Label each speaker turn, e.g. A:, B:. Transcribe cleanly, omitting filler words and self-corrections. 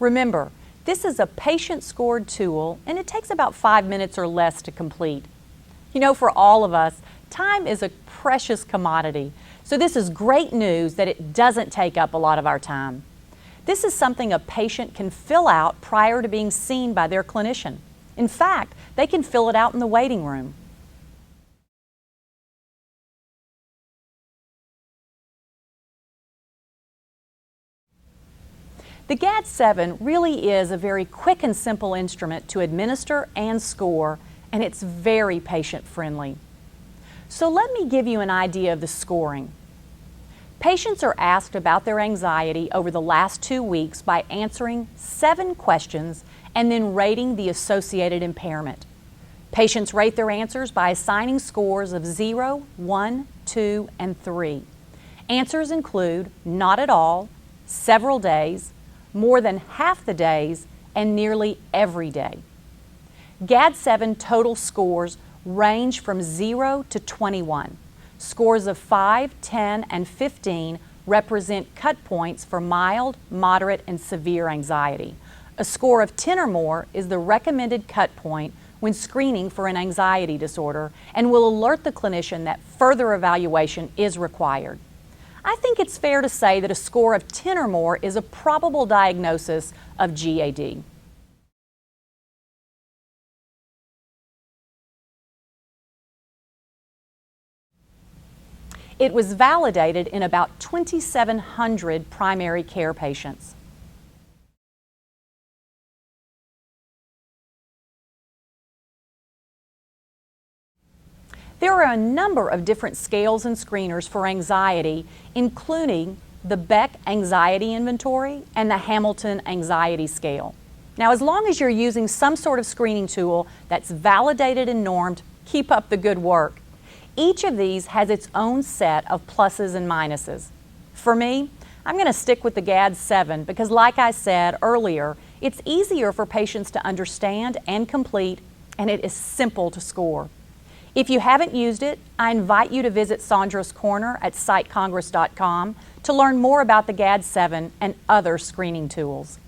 A: Remember, this is a patient-scored tool and it takes about 5 minutes or less to complete. You know, for all of us, time is a precious commodity, so this is great news that it doesn't take up a lot of our time. This is something a patient can fill out prior to being seen by their clinician. In fact, they can fill it out in the waiting room. The GAD-7 really is a very quick and simple instrument to administer and score, and it's very patient-friendly. So let me give you an idea of the scoring. Patients are asked about their anxiety over the last 2 weeks by answering 7 questions and then rating the associated impairment. Patients rate their answers by assigning scores of 0, 1, 2, and 3. Answers include not at all, several days, more than half the days, and nearly every day. GAD-7 total scores range from 0 to 21. Scores of 5, 10, and 15 represent cut points for mild, moderate, and severe anxiety. A score of 10 or more is the recommended cut point when screening for an anxiety disorder and will alert the clinician that further evaluation is required. I think it's fair to say that a score of 10 or more is a probable diagnosis of GAD. It was validated in about 2,700 primary care patients. There are a number of different scales and screeners for anxiety, including the Beck Anxiety Inventory and the Hamilton Anxiety Scale. Now, as long as you're using some sort of screening tool that's validated and normed, keep up the good work. Each of these has its own set of pluses and minuses. For me, I'm going to stick with the GAD-7 because, like I said earlier, it's easier for patients to understand and complete, and it is simple to score. If you haven't used it, I invite you to visit Saundra's Corner at scitecongress.com to learn more about the GAD-7 and other screening tools.